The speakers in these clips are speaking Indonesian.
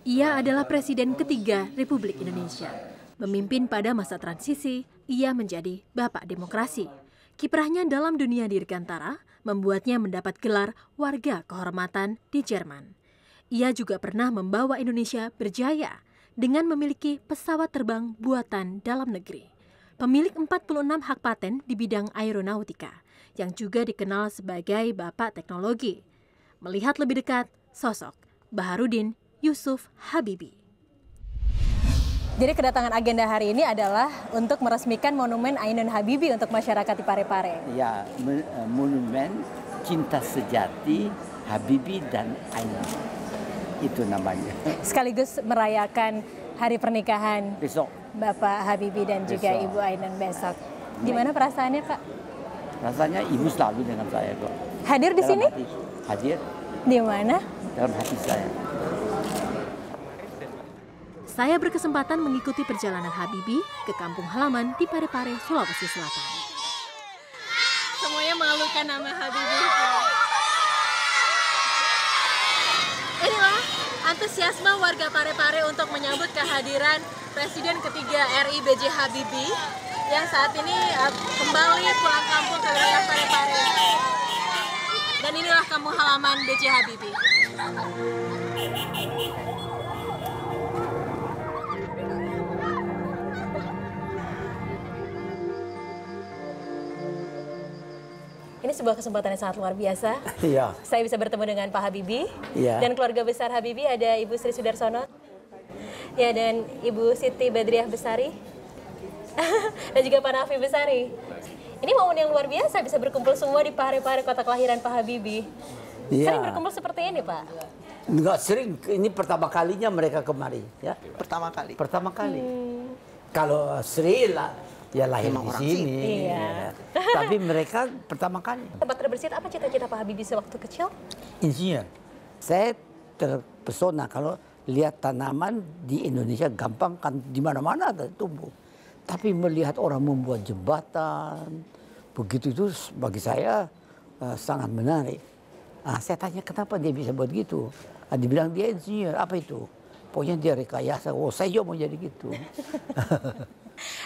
Ia adalah Presiden ketiga Republik Indonesia. Memimpin pada masa transisi, ia menjadi Bapak Demokrasi. Kiprahnya dalam dunia dirgantara membuatnya mendapat gelar Warga Kehormatan di Jerman. Ia juga pernah membawa Indonesia berjaya dengan memiliki pesawat terbang buatan dalam negeri. Pemilik 46 hak paten di bidang aeronautika, yang juga dikenal sebagai Bapak Teknologi. Melihat lebih dekat sosok Baharudin Yusuf Habibie. Jadi kedatangan agenda hari ini adalah untuk meresmikan Monumen Ainun Habibie untuk masyarakat di Parepare. Ya, Monumen Cinta Sejati Habibie dan Ainun. Itu namanya. Sekaligus merayakan hari pernikahan Besok. Bapak Habibie dan juga Besok. Ibu Ainun besok. Gimana perasaannya, Pak? Rasanya ibu selalu dengan saya kok. Hadir di sini? Hadir. Di mana? Dalam hati saya. Saya berkesempatan mengikuti perjalanan Habibie ke kampung halaman di Parepare, Sulawesi Selatan. Semuanya mengalukan nama Habibie. Inilah antusiasme warga Parepare untuk menyambut kehadiran Presiden ketiga RI B.J. Habibie yang saat ini kembali pulang kampung ke wilayah Parepare. Dan inilah kampung halaman B.J. Habibie. Ini sebuah kesempatan yang sangat luar biasa. Iya. Saya bisa bertemu dengan Pak Habibie. Iya. Dan keluarga besar Habibie ada Ibu Sri Sudarsono. Ya, dan Ibu Siti Badriah Besari. Dan juga Pak Nafi Besari. Ini momen yang luar biasa bisa berkumpul semua di Parepare, kota kelahiran Pak Habibie. Iya. Sering berkumpul seperti ini, Pak? Enggak sering, ini pertama kalinya mereka kemari, ya. Pertama kali. Pertama kali. Kalau Sri lah, ya lahir Memang di orang sini. sini. Iya. Ya. Tapi mereka pertama kali. Tempat terbersit apa cita-cita Pak Habibie sewaktu kecil? Insinyur. Saya terpesona kalau lihat tanaman di Indonesia gampang kan di mana-mana ada tumbuh. Tapi melihat orang membuat jembatan, begitu itu bagi saya sangat menarik. Saya tanya kenapa dia bisa buat gitu. Dibilang dia insinyur, apa itu? Pokoknya dia rekayasa, saya juga mau jadi gitu.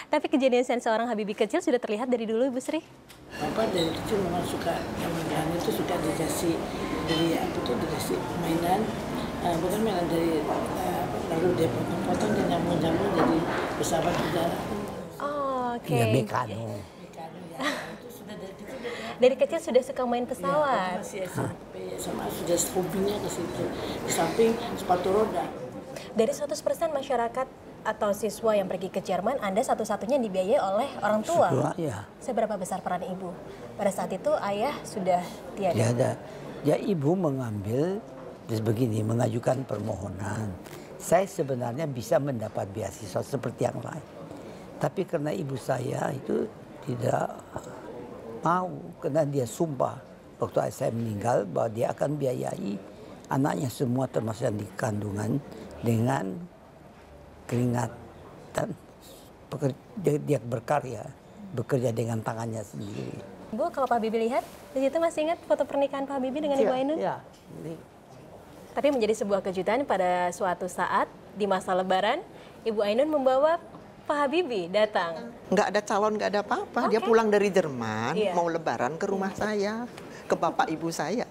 Tapi kejeniusan seorang Habibie kecil sudah terlihat dari dulu, Ibu Sri? Bapak dari kecil memang suka jalan-jalan itu suka dikasih dikasih mainan, bukan mainan dari lalu dia potong-potong dan nyambung-nyambung jadi pesawat udara. Oh, oke. Ya mekano. Ya, itu sudah dari kecil. Dari kecil sudah suka main pesawat. Masih SMP sama sudah hobinya ke situ. Di samping sepatu roda. Dari 100% masyarakat atau siswa yang pergi ke Jerman, Anda satu-satunya yang dibiayai oleh orang tua. Ya. Seberapa besar peran Ibu? Pada saat itu ayah sudah tiada. Tiada. Ya ibu mengambil begini, mengajukan permohonan. Saya sebenarnya bisa mendapat beasiswa seperti yang lain. Tapi karena ibu saya itu tidak mau, karena dia sumpah waktu saya meninggal bahwa dia akan biayai anaknya semua termasuk yang di kandungan dengan keringat dan dia berkarya, bekerja dengan tangannya sendiri. Bu, kalau Pak Habibie lihat, di situ masih ingat foto pernikahan Pak Habibie dengan Ibu Ainun? Iya. Tapi menjadi sebuah kejutan pada suatu saat di masa Lebaran, Ibu Ainun membawa Pak Habibie datang. Nggak ada calon, nggak ada apa-apa. Dia pulang dari Jerman, Iya. mau lebaran ke rumah saya, ke bapak ibu saya.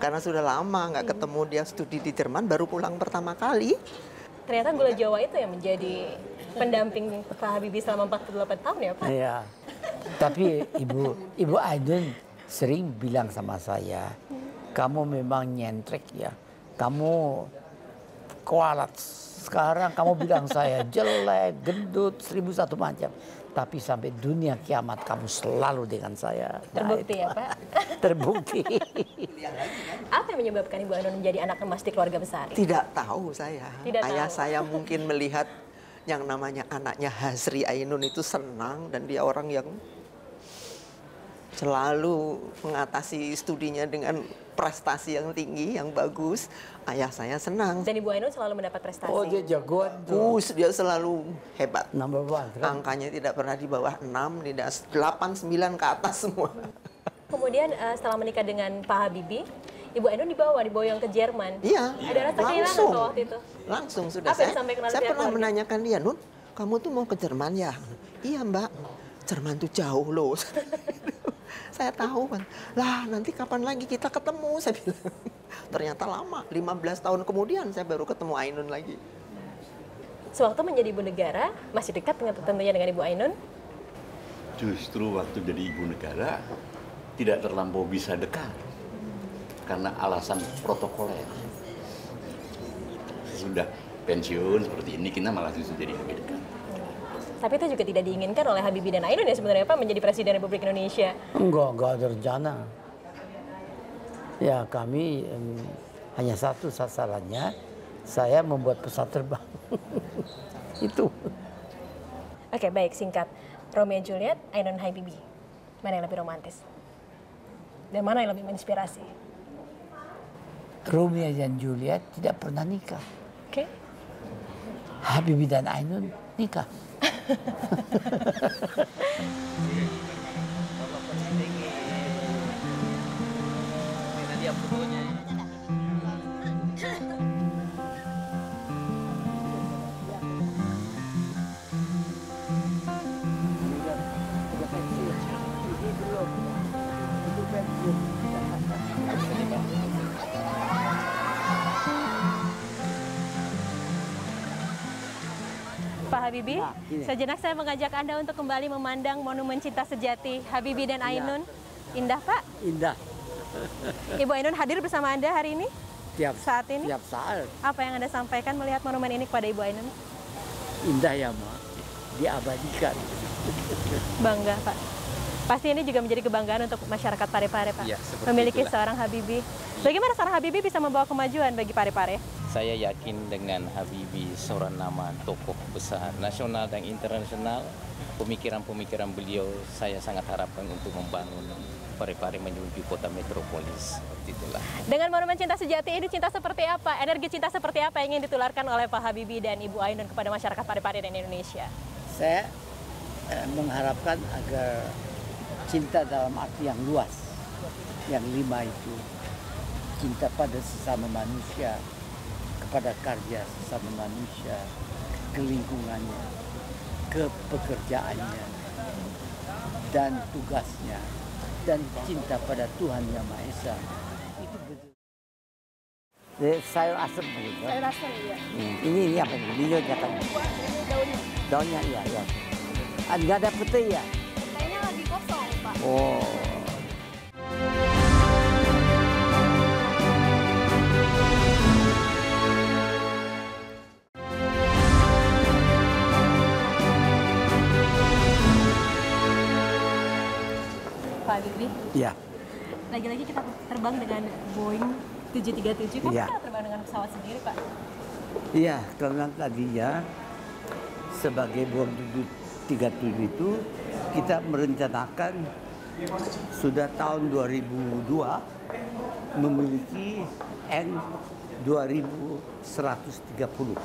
Karena sudah lama nggak ketemu, dia studi di Jerman, baru pulang pertama kali. Ternyata gula Jawa itu yang menjadi pendamping Pak Habibie selama 48 tahun ya, Pak? Iya. Tapi Ibu Ainun sering bilang sama saya, kamu memang nyentrek ya, kamu kualat. Sekarang kamu bilang saya jelek, gendut, 1001 macam. Tapi sampai dunia kiamat kamu selalu dengan saya. Terbukti ya, Pak? Terbukti. Apa yang menyebabkan Ibu Ainun menjadi anak emas di keluarga besar? Tidak tahu saya. Tidak Ayah tahu. saya mungkin melihat yang namanya anaknya Hasri Ainun itu senang, dan dia orang yang selalu mengatasi studinya dengan prestasi yang tinggi, yang bagus. Ayah saya senang. Dan Ibu Ainun selalu mendapat prestasi. Oh dia jagoan tuh. Dia selalu hebat. Number one. Kan? Angkanya tidak pernah di bawah 6, tidak 8, 9 ke atas semua. Kemudian setelah menikah dengan Pak Habibie, Ibu Ainun dibawa yang ke Jerman. Iya, Ada rasa kehilangan langsung. Pak waktu itu? Langsung sudah. Apa yang disampaikan oleh Saya pihak pernah keluarga? menanyakan dia, Nun, kamu tuh mau ke Jerman ya? Iya Mbak, Jerman tuh jauh loh. Saya tahu kan. Lah nanti kapan lagi kita ketemu? Saya bilang. Ternyata lama, 15 tahun kemudian saya baru ketemu Ainun lagi. Sewaktu menjadi ibu negara, masih dekat tentunya dengan Ibu Ainun? Justru waktu jadi ibu negara tidak terlampau bisa dekat karena alasan protokoler. Sudah pensiun seperti ini kita malah justru jadi lebih dekat. Tapi itu juga tidak diinginkan oleh Habibie dan Ainun ya sebenarnya Pak menjadi Presiden Republik Indonesia. Enggak ada rencana. Ya kami hanya satu sasarannya, saya membuat pesawat terbang. Itu. Oke, baik, singkat. Romeo and Juliet, Ainun Habibie. Mana yang lebih romantis? Dan mana yang lebih menginspirasi? Romeo dan Juliet tidak pernah nikah. Oke. Habibie dan Ainun nikah. Pak Habibie, Nah, ini. sejenak saya mengajak Anda untuk kembali memandang Monumen Cinta Sejati Habibie dan Ainun. Indah, Pak. Indah. Ibu Ainun hadir bersama Anda hari ini? Saat ini? Tiap saat. Apa yang Anda sampaikan melihat monumen ini kepada Ibu Ainun? Indah ya, Ma. Diabadikan. Bangga, Pak. Pasti ini juga menjadi kebanggaan untuk masyarakat Parepare, Pak. Ya, seperti Memiliki itulah. seorang Habibie. Bagaimana seorang Habibie bisa membawa kemajuan bagi Parepare? Saya yakin dengan Habibie seorang nama tokoh besar nasional dan internasional, pemikiran-pemikiran beliau saya sangat harapkan untuk membangun Parepare menuju kota metropolis. Seperti itulah. Dengan Monumen Cinta Sejati ini cinta seperti apa? Energi cinta seperti apa yang ingin ditularkan oleh Pak Habibie dan Ibu Ainun kepada masyarakat Parepare dan Indonesia? Saya mengharapkan agar cinta dalam arti yang luas, yang 5 itu, cinta pada sesama manusia, kepada karya sesama manusia, ke lingkungannya, ke pekerjaannya, dan tugasnya, dan cinta pada Tuhan Yang Maha Esa. Itu betul. Sayur asem begitu. Saya rasa iya. Ini apa ini? Billnya kan? Ini daunnya. Daunnya iya, iya. Nggak ada peti ya? Kayaknya lagi kosong, Pak. Oh. Pak Habibie, Ya, lagi-lagi kita terbang dengan Boeing 737. Kok Iya. kita terbang dengan pesawat sendiri, Pak? iya, karena tadinya sebagai Boeing 737 itu kita merencanakan sudah tahun 2002 memiliki N2130.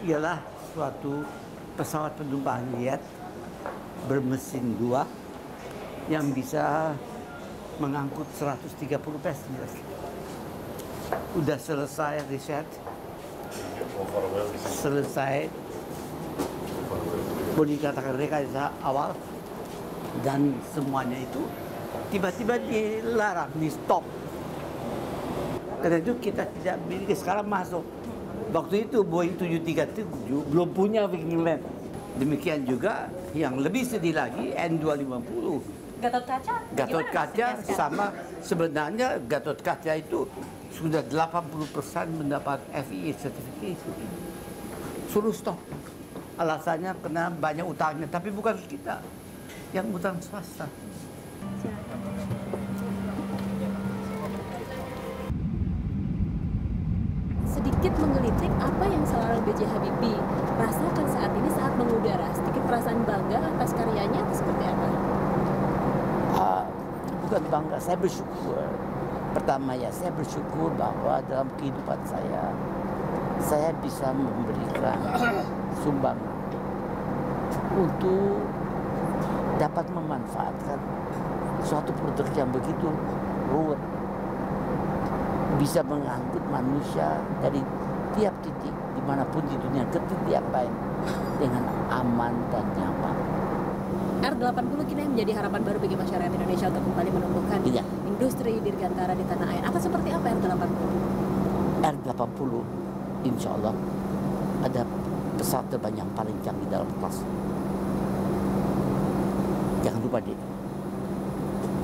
Ialah suatu pesawat penumpang jet bermesin 2 yang bisa mengangkut 130 passenger. Udah selesai riset, selesai boleh dikatakan rekayasa awal, dan semuanya itu tiba-tiba dilarang, di stop. Karena itu kita tidak miliki, sekarang masuk. Waktu itu Boeing 737 belum punya winglet. Demikian juga yang lebih sedih lagi N250. Gatot Kaca? Gatot Gimana Kaca nasibnya sekarang? sama, sebenarnya Gatot Kaca itu sudah 80% mendapat FIA certification. Suruh stop. Alasannya karena banyak utangnya, tapi bukan kita yang utang swasta. Sedikit menggelitik apa yang seorang B.J. Habibie rasakan saat ini saat mengudara. Sedikit perasaan bangga atas karyanya atau seperti apa? Bukan bangga, saya bersyukur. Pertama ya, saya bersyukur bahwa dalam kehidupan saya bisa memberikan sumbangan untuk dapat memanfaatkan suatu produk yang begitu ruwet, bisa mengangkut manusia dari tiap titik dimanapun di dunia ke titik yang lain dengan aman dan nyaman. R80 kini menjadi harapan baru bagi masyarakat Indonesia untuk kembali menumbuhkan industri dirgantara di tanah air. Atau seperti apa R80? R80 insya Allah ada pesawat terbang yang paling canggih dalam kelas. Jangan lupa deh,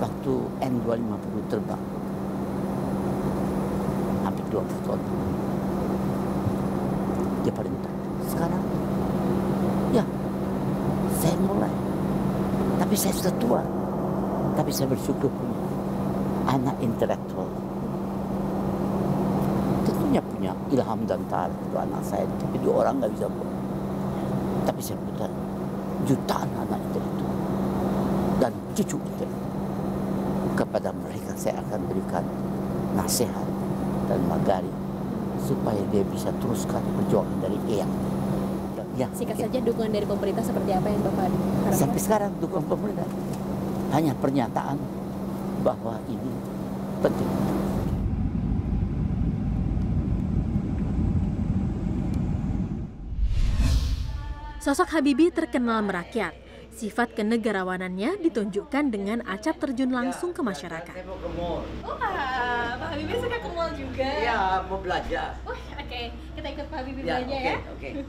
waktu N250 terbang hampir 20 tahun, dia paling top. Sekarang ya saya mulai, tapi saya sudah tua, tapi saya bersyukur punya anak intelektual, tentunya punya ilham dan tarik itu anak saya, tapi 2 orang nggak bisa buat, tapi saya punya jutaan anak intelektual dan cucu intelektual. Kepada mereka saya akan berikan nasihat dan magari supaya dia bisa teruskan perjuangan dari Eyang. Ya, Singkat saja, dukungan dari pemerintah seperti apa yang Bapak harapkan? Sampai sekarang dukungan pemerintah hanya pernyataan bahwa ini penting. Sosok Habibie terkenal merakyat. Sifat kenegarawanannya ditunjukkan dengan acap terjun langsung ke masyarakat. Wah, Pak Habibie suka ke mall juga. Iya, mau belajar. Oke, kita ikut Pak Habibie belanja ya. Oke.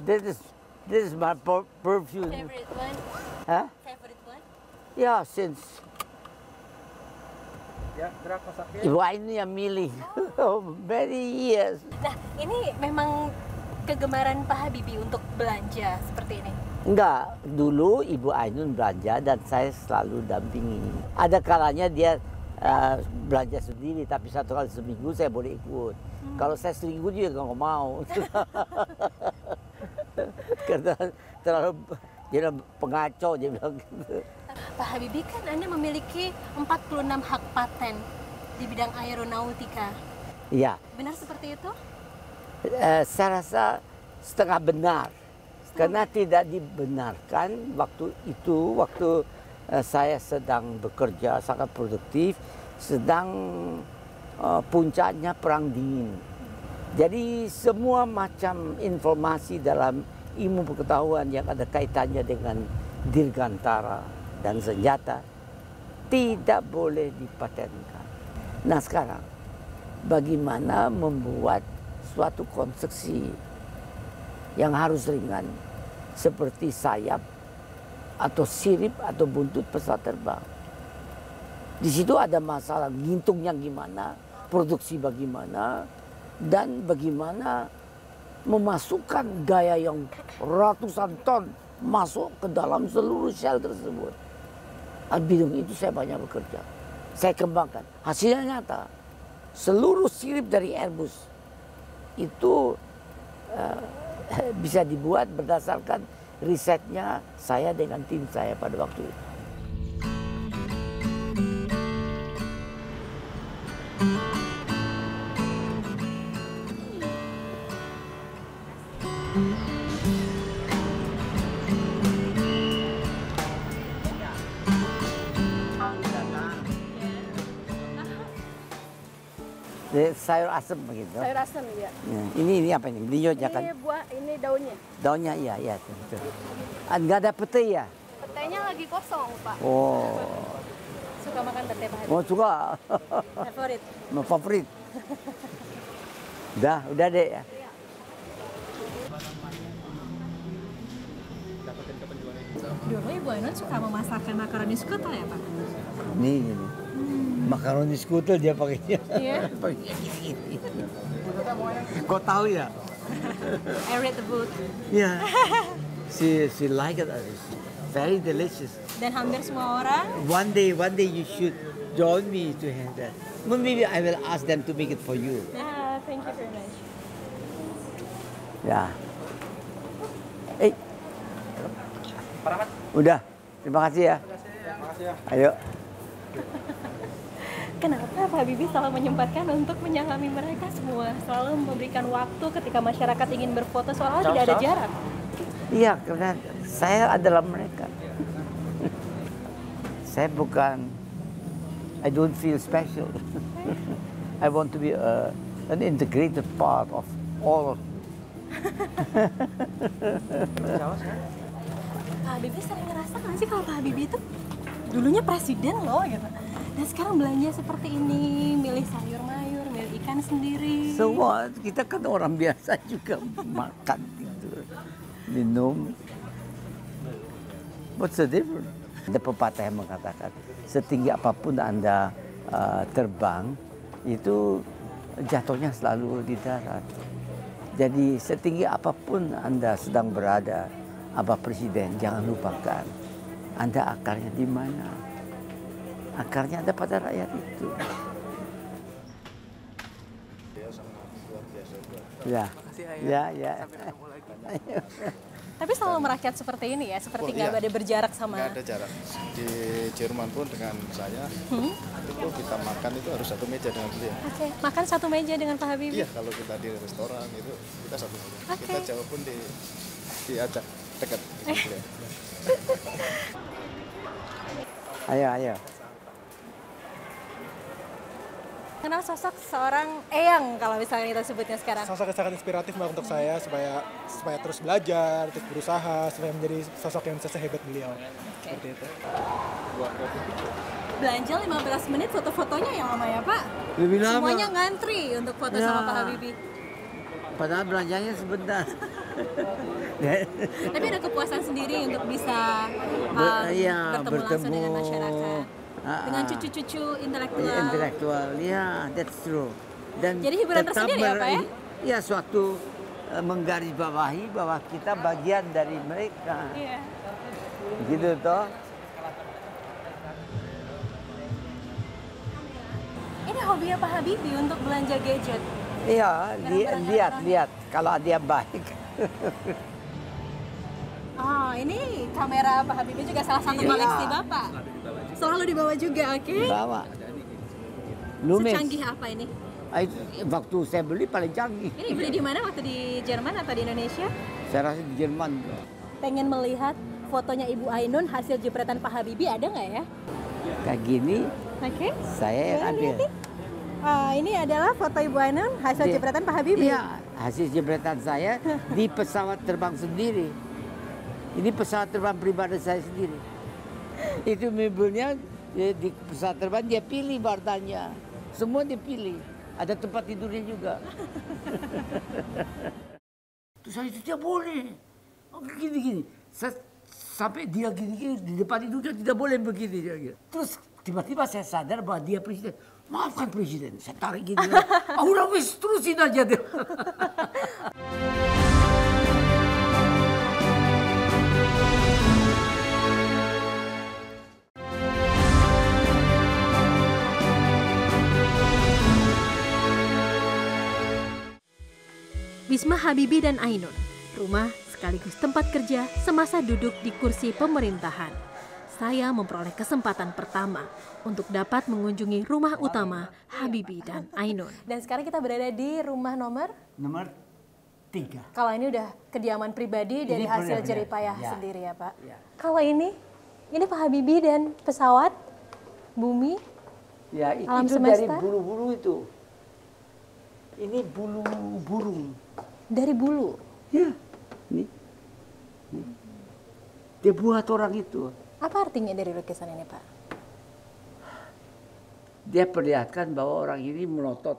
This is my perfume. Favorite one? Huh? Favorite one? Yeah, since Ibu Ainun yang milih many years. Nah, ini memang kegemaran Pak Habibie untuk belanja seperti ini? Enggak, dulu Ibu Ainun belanja dan saya selalu dampingi. Ada kalanya dia belanja sendiri, tapi 1 kali seminggu saya boleh ikut. Kalau saya selingkuh dia nggak mau. Karena terlalu dia pengacau, dia bilang gitu. Pak Habibie, kan Anda memiliki 46 hak paten di bidang aeronautika. Iya. Benar seperti itu? Saya rasa setengah benar. Karena tidak dibenarkan waktu itu, waktu saya sedang bekerja sangat produktif, sedang puncaknya perang dingin. Jadi semua macam informasi dalam ilmu pengetahuan yang ada kaitannya dengan dirgantara dan senjata tidak boleh dipatenkan. Nah sekarang, bagaimana membuat suatu konstruksi yang harus ringan seperti sayap atau sirip atau buntut pesawat terbang. Di situ ada masalah ngitungnya gimana, produksi bagaimana, dan bagaimana memasukkan gaya yang ratusan ton masuk ke dalam seluruh sel tersebut. Bidang itu saya banyak bekerja. Saya kembangkan. Hasilnya nyata. Seluruh sirip dari Airbus itu bisa dibuat berdasarkan risetnya saya dengan tim saya pada waktu itu. Sayur asem begitu. Sayur asem ya. Ya, ini apa ini? Beliaunya kan? Ini buah, ini daunnya. Daunnya iya betul. Enggak ada pete ya? Petainya lagi kosong, Pak. Oh. Suka makan pete Pak Habibie? Oh suka. Favorit? Favorit. Udah deh ya. Dulu Ibu Ainun suka memasakkan makaroni skutel ya Pak? Ini. Makaroni skutel dia pakainya. Iya. Pakainya gini. Kau tahu ya? I read the book. Yeah. She like it. Very delicious. Dan hampir semua orang One day you should join me to have that. Maybe I will ask them to make it for you. thank you very much. Ya. Udah. Terima kasih ya. Ayo. Kenapa Pak Habibie selalu menyempatkan untuk menyalami mereka semua? Selalu memberikan waktu ketika masyarakat ingin berfoto seolah tidak ada jarak. Iya, karena saya adalah mereka. Saya bukan, I don't feel special. I want to be an integrated part of all of you. Pak Habibie sering ngerasa nggak sih kalau Pak Habibie itu dulunya presiden loh gitu. Dan sekarang belanja seperti ini, milih sayur mayur, milih ikan sendiri. Semua kita kan orang biasa juga makan gitu, minum. What's the difference? Ada pepatah yang mengatakan setinggi apapun Anda terbang itu jatuhnya selalu di darat. Jadi setinggi apapun Anda sedang berada, Bapak Presiden, jangan lupakan Anda akarnya di mana. Akarnya ada pada rakyat itu. Ya, ya. Tapi selalu merakyat seperti ini ya, seperti nggak ada berjarak sama. Nggak ada jarak. Di Jerman pun dengan saya, itu kita makan itu harus satu meja dengan beliau. Oke, makan satu meja dengan Pak Habibie. Iya, kalau kita di restoran itu kita satu meja. Kita jawab pun diajak dekat dengan beliau. Ayo. Kenal sosok seorang Eyang kalau misalnya kita sebutnya sekarang. Sosok yang sangat inspiratif Mbak untuk saya supaya terus belajar, terus berusaha, supaya menjadi sosok yang bisa sehebat beliau. Seperti itu. Belanja 15 menit foto-fotonya yang lama ya Pak? Lebih lama. Semuanya ngantri untuk foto sama Pak Habibie. Padahal belanjanya sebentar. Tapi ada kepuasan sendiri untuk bisa bertemu langsung dengan masyarakat. Dengan cucu-cucu intelektual. Ya, that's true. Dan jadi hiburan tersendiri ya Pak ya? Ya, suatu menggarisbawahi bahwa kita bagian dari mereka. Iya. Gitu toh. Ini hobinya Pak Habibie untuk belanja gadget. Iya, lihat kalau dia baik. Oh, ini kamera Pak Habibie juga salah satu koleksi Bapak. Selalu dibawa juga, oke? Bawa. Lumix. Secanggih apa ini? Waktu saya beli paling canggih. Ini beli di mana? Waktu di Jerman atau di Indonesia? Saya rasa di Jerman. Pengen melihat fotonya Ibu Ainun hasil jepretan Pak Habibie, ada nggak ya? Kayak gini, saya yang ambil. Ini adalah foto Ibu Ainun hasil jepretan Pak Habibie. Iya, hasil jepretan saya di pesawat terbang sendiri. Ini pesawat terbang pribadi saya sendiri. Itu mebelnya di pesawat terbang dia pilih warnanya. Semua dia pilih. Ada tempat tidurnya juga. Terus saya itu tidak boleh. Oh, gini. Sampai dia gini di depan itu dia tidak boleh begini. Terus tiba-tiba saya sadar bahwa dia presiden. Maafkan presiden, saya tarik gini. Udah wis terusin aja deh. Wisma Habibie dan Ainun, rumah sekaligus tempat kerja semasa duduk di kursi pemerintahan. Saya memperoleh kesempatan pertama untuk dapat mengunjungi rumah utama Habibie dan Ainun. Dan sekarang kita berada di rumah nomor 3. Kalau ini udah kediaman pribadi dari hasil jeripayah sendiri ya Pak. Ya. Kalau ini Pak Habibie dan pesawat, bumi, ya, alam itu semesta. Dari bulu-bulu itu. Ini bulu burung. Dari bulu? Ya, ini. Dia buat orang itu. Apa artinya dari lukisan ini Pak? Dia perlihatkan bahwa orang ini melotot.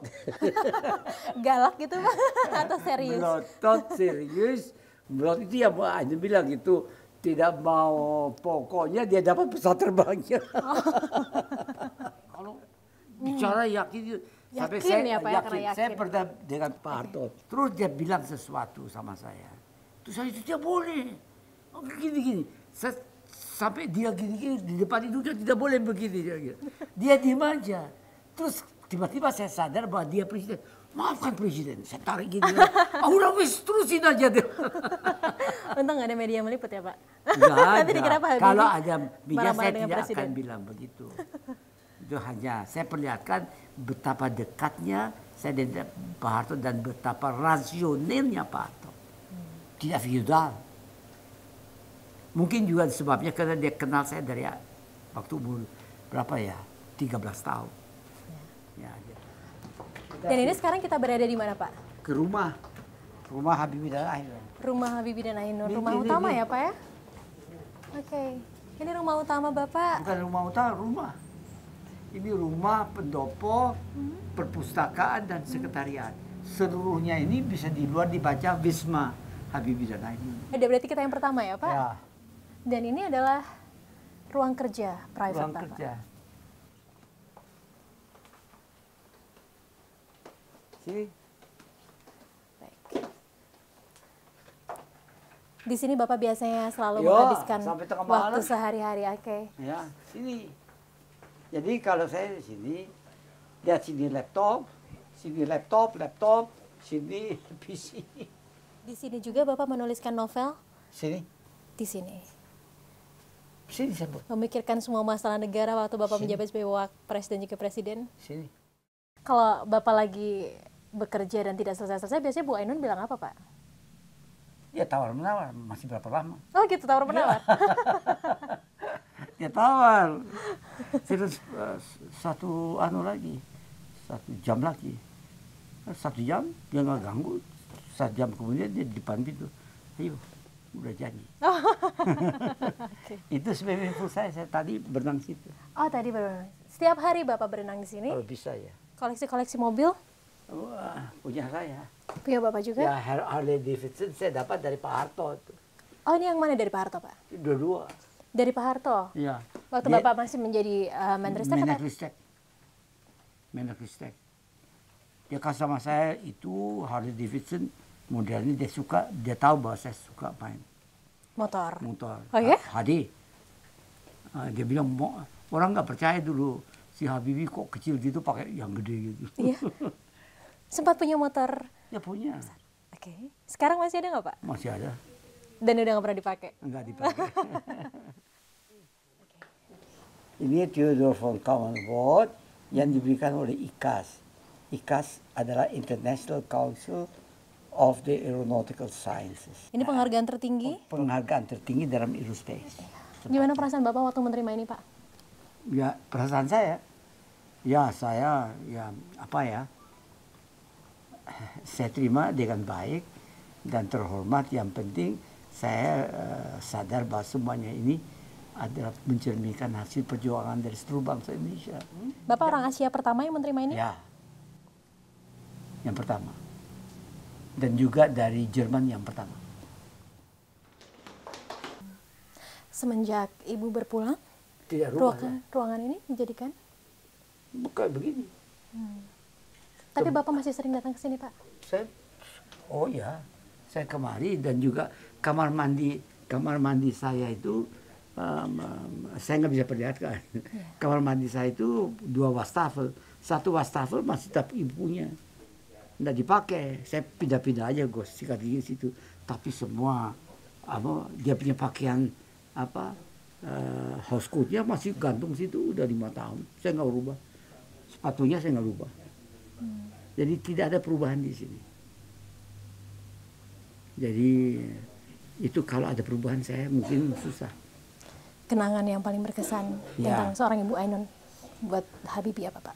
Galak gitu Pak? Atau serius? Melotot, serius. Melotot itu ya hanya bilang gitu. Tidak mau, pokoknya dia dapat pesawat terbangnya. Kalau bicara yakin. Sampai yakin ya Pak ya, karena yakin. Saya pernah dengan Pak Harto. Terus dia bilang sesuatu sama saya. Terus saya itu tidak boleh. Oh, gini. Sampai dia gini di depan itu dia tidak boleh begini. Dia diam aja. Terus tiba-tiba saya sadar bahwa dia presiden. Maafkan presiden, saya tarik gini. Udah wis terusin aja deh. Untung nggak ada media meliput ya Pak? Nggak ada. Pak Kalau ada media saya tidak presiden akan bilang begitu. Itu hanya saya perlihatkan betapa dekatnya saya dengan Pak Harto dan betapa rasionalnya Pak Harto. Tidak feudal. Mungkin juga sebabnya karena dia kenal saya dari waktu umur berapa ya? 13 tahun. Ya, gitu. Dan ini sekarang kita berada di mana, Pak? Ke rumah Habibie dan Ainun. Rumah Habibie dan Ainun, rumah Ini, utama ini. ya, Pak ya? Oke. Ini rumah utama Bapak. Bukan rumah utama, rumah. Ini rumah pendopo, perpustakaan dan sekretariat. Seluruhnya ini bisa di luar dibaca Wisma Habibie dan Ainun. Ada berarti kita yang pertama ya, Pak? Ya, Dan ini adalah ruang kerja private ruang Bapak. kerja. Sini. Di sini Bapak biasanya selalu Yo, menghabiskan sampai tengah waktu malam. sehari-hari, oke. Ya, sini. Jadi kalau saya di sini, lihat sini laptop, sini sini PC. Di sini juga Bapak menuliskan novel? Sini, Di sini. sini sebut. Memikirkan semua masalah negara waktu Bapak Sini. menjabat sebagai wakil dan juga presiden? Sini. Kalau Bapak lagi bekerja dan tidak selesai-selesai, biasanya Bu Ainun bilang apa, Pak? Ya tawar-menawar, masih berapa lama? Oh gitu, tawar-menawar. Ya tawar. Terus satu jam lagi. 1 jam dia nggak ganggu. 1 jam kemudian dia di depan pintu. Ayo, udah jadi. Itu swimming pool saya tadi berenang situ. Oh tadi berenang. Setiap hari Bapak berenang di sini? Kalau bisa ya. Koleksi-koleksi mobil? Wah, punya saya. Punya Bapak juga? Ya Harley Davidson saya dapat dari Pak Harto. Oh ini yang mana dari Pak Harto, Pak? Dua-dua. Dari Pak Harto? Iya. Waktu Dia- Bapak masih menjadi Menristek? Menristek. Dia kasih sama saya itu Harley Davidson modelnya dia tahu bahwa saya suka main Motor? motor. Oh ya? Hadi. Dia bilang orang nggak percaya dulu si Habibie kok kecil gitu pakai yang gede gitu. Iya. Sempat punya motor? Ya punya. Oke. Sekarang masih ada nggak, Pak? Masih ada. Dan udah nggak pernah dipakai? Enggak dipakai. Ini Theodore von Kammenbord yang diberikan oleh ICAS. ICAS adalah International Council of the Aeronautical Sciences. Ini penghargaan tertinggi? Penghargaan tertinggi dalam aerospace. Gimana perasaan Bapak waktu menerima ini, Pak? Ya, perasaan saya, saya terima dengan baik dan terhormat. Yang penting saya sadar bahwa semuanya ini adalah mencerminkan hasil perjuangan dari seluruh bangsa Indonesia. Bapak orang Asia pertama yang menerima ini? Ya, yang pertama. Dan juga dari Jerman yang pertama. Semenjak Ibu berpulang, Tidak rumah ruangan ini dijadikan? bukan begini. Tapi Bapak masih sering datang ke sini, Pak? Saya kemari dan juga kamar mandi saya itu saya nggak bisa perlihatkan. Kamar mandi saya itu 2 wastafel, 1 wastafel masih tetap ibunya, nggak dipakai. Saya pindah-pindah aja sikat gigi situ. Tapi semua dia punya pakaian house coat-nya masih gantung situ udah 5 tahun. Saya nggak rubah. Sepatunya saya nggak rubah. Jadi tidak ada perubahan di sini. Jadi itu kalau ada perubahan saya mungkin susah. Kenangan yang paling berkesan tentang seorang Ibu Ainun buat Habibie apa, Pak?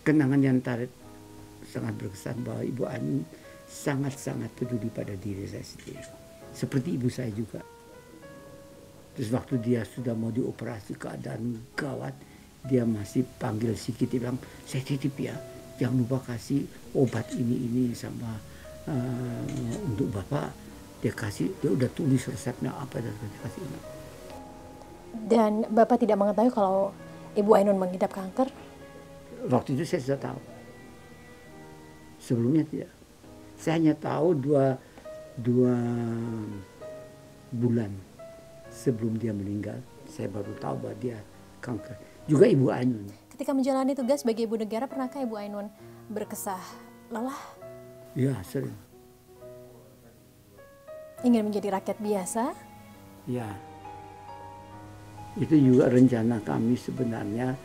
Kenangan yang sangat berkesan bahwa Ibu Ainun sangat-sangat peduli pada diri saya sendiri. Seperti ibu saya juga. Terus waktu dia sudah mau dioperasi keadaan gawat, dia masih panggil Sikit, dia bilang, saya titip ya, jangan lupa kasih obat ini sama untuk Bapak. Dia udah tulis resepnya apa dan dia kasih ini. Dan Bapak tidak mengetahui kalau Ibu Ainun mengidap kanker? Waktu itu saya sudah tahu. Sebelumnya tidak. Saya hanya tahu dua bulan sebelum dia meninggal, saya baru tahu bahwa dia kanker. Juga Ibu Ainun. Ketika menjalani tugas sebagai ibu negara, pernahkah Ibu Ainun berkesah lelah? Ya, sering. Ingin menjadi rakyat biasa? Ya. Itu juga rencana kami sebenarnya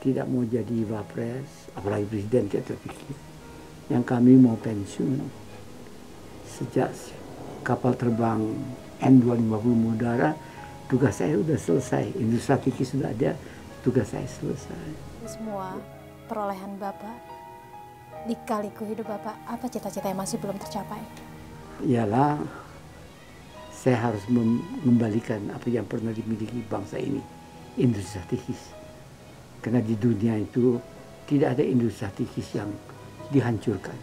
tidak mau jadi wapres, apalagi presiden kita terpikir. Yang kami mau pensiun sejak kapal terbang N250 mengudara, tugas saya sudah selesai, industri strategis sudah ada, tugas saya selesai. Semua perolehan Bapak, lika-liku hidup Bapak, apa cita-cita yang masih belum tercapai? Ialah saya harus mengembalikan apa yang pernah dimiliki bangsa ini, industri strategis. Karena di dunia itu tidak ada industri strategis yang dihancurkan.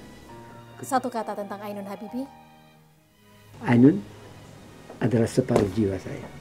Satu kata tentang Ainun Habibie. Ainun adalah separuh jiwa saya.